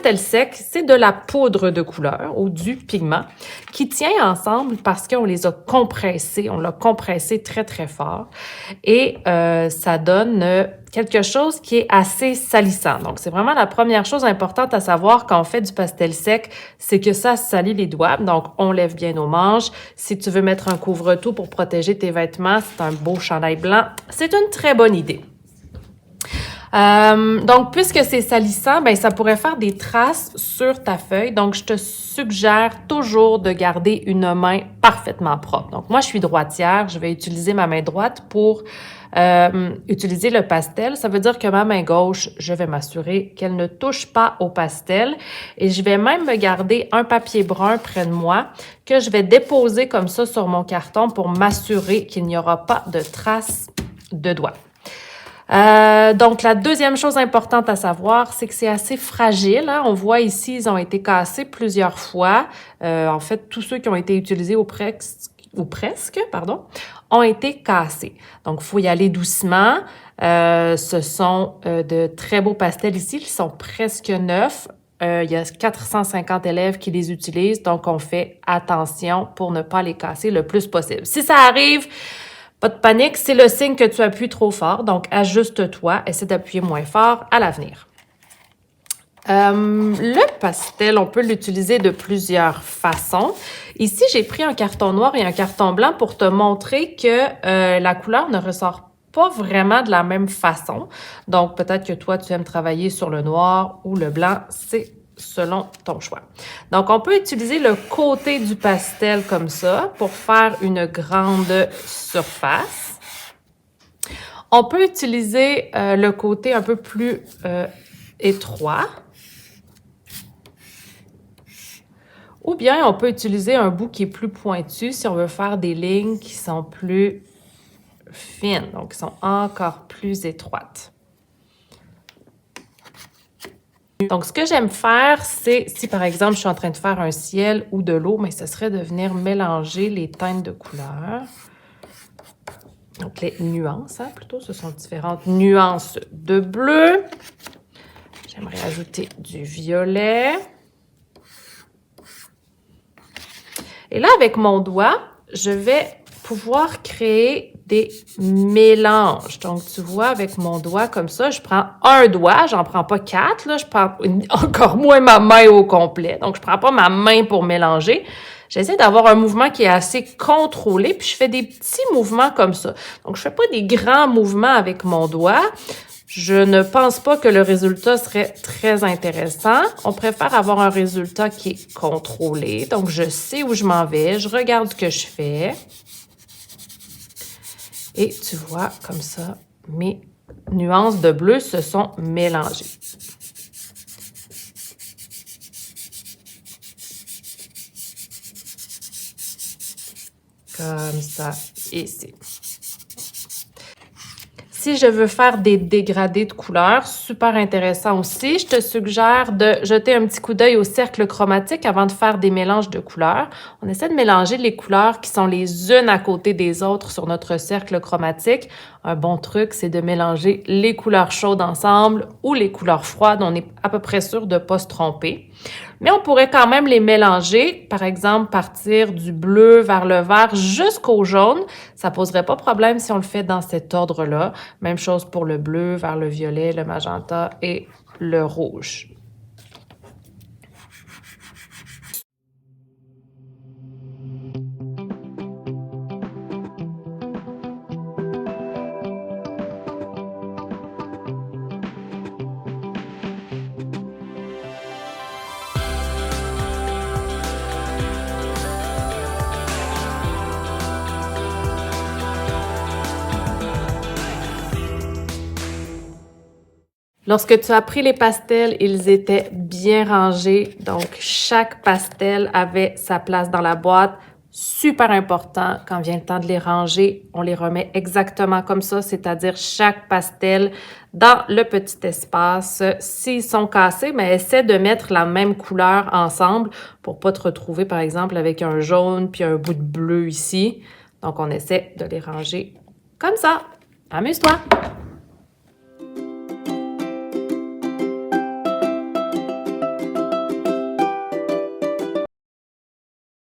pastel sec, c'est de la poudre de couleur ou du pigment qui tient ensemble parce qu'on les a compressés. On l'a compressé très, très fort. Et ça donne quelque chose qui est assez salissant. Donc, c'est vraiment la première chose importante à savoir quand on fait du pastel sec, c'est que ça salit les doigts. Donc, on lève bien nos manches. Si tu veux mettre un couvre-tout pour protéger tes vêtements, c'est un beau chandail blanc. C'est une très bonne idée. Donc, puisque c'est salissant, ben ça pourrait faire des traces sur ta feuille. Donc, je te suggère toujours de garder une main parfaitement propre. Donc, moi, je suis droitière. Je vais utiliser ma main droite pour utiliser le pastel. Ça veut dire que ma main gauche, je vais m'assurer qu'elle ne touche pas au pastel. Et je vais même me garder un papier brun près de moi que je vais déposer comme ça sur mon carton pour m'assurer qu'il n'y aura pas de traces de doigts. Donc, la deuxième chose importante à savoir, c'est que c'est assez fragile. Hein? On voit ici, ils ont été cassés plusieurs fois. En fait, tous ceux qui ont été utilisés ou presque, ont été cassés. Donc, il faut y aller doucement. Ce sont de très beaux pastels ici. Ils sont presque neufs. Il y a 450 élèves qui les utilisent. Donc, on fait attention pour ne pas les casser le plus possible. Si ça arrive, pas de panique, c'est le signe que tu appuies trop fort. Donc, ajuste-toi, essaie d'appuyer moins fort à l'avenir. Le pastel, on peut l'utiliser de plusieurs façons. Ici, j'ai pris un carton noir et un carton blanc pour te montrer que la couleur ne ressort pas vraiment de la même façon. Donc, peut-être que toi, tu aimes travailler sur le noir ou le blanc, c'est selon ton choix. Donc, on peut utiliser le côté du pastel comme ça pour faire une grande surface. On peut utiliser le côté un peu plus étroit. Ou bien, on peut utiliser un bout qui est plus pointu si on veut faire des lignes qui sont plus fines, donc qui sont encore plus étroites. Donc, ce que j'aime faire, c'est, si par exemple, je suis en train de faire un ciel ou de l'eau, mais ce serait de venir mélanger les teintes de couleurs. Donc, les nuances, hein, plutôt, ce sont différentes nuances de bleu. J'aimerais ajouter du violet. Et là, avec mon doigt, je vais pouvoir créer des mélanges. Donc, tu vois, avec mon doigt comme ça, je prends un doigt, j'en prends pas 4, là, je prends encore moins ma main au complet. Donc, je prends pas ma main pour mélanger. J'essaie d'avoir un mouvement qui est assez contrôlé, puis je fais des petits mouvements comme ça. Donc, je fais pas des grands mouvements avec mon doigt. Je ne pense pas que le résultat serait très intéressant. On préfère avoir un résultat qui est contrôlé. Donc, je sais où je m'en vais, je regarde ce que je fais. Et tu vois, comme ça, mes nuances de bleu se sont mélangées. Comme ça, ici. Si je veux faire des dégradés de couleurs, super intéressant aussi, je te suggère de jeter un petit coup d'œil au cercle chromatique avant de faire des mélanges de couleurs. On essaie de mélanger les couleurs qui sont les unes à côté des autres sur notre cercle chromatique. Un bon truc, c'est de mélanger les couleurs chaudes ensemble ou les couleurs froides. On est à peu près sûr de ne pas se tromper. Mais on pourrait quand même les mélanger, par exemple, partir du bleu vers le vert jusqu'au jaune. Ça poserait pas problème si on le fait dans cet ordre-là. Même chose pour le bleu vers le violet, le magenta et le rouge. Lorsque tu as pris les pastels, ils étaient bien rangés. Donc, chaque pastel avait sa place dans la boîte. Super important, quand vient le temps de les ranger, on les remet exactement comme ça, c'est-à-dire chaque pastel dans le petit espace. S'ils sont cassés, mais essaie de mettre la même couleur ensemble pour pas te retrouver, par exemple, avec un jaune puis un bout de bleu ici. Donc, on essaie de les ranger comme ça. Amuse-toi!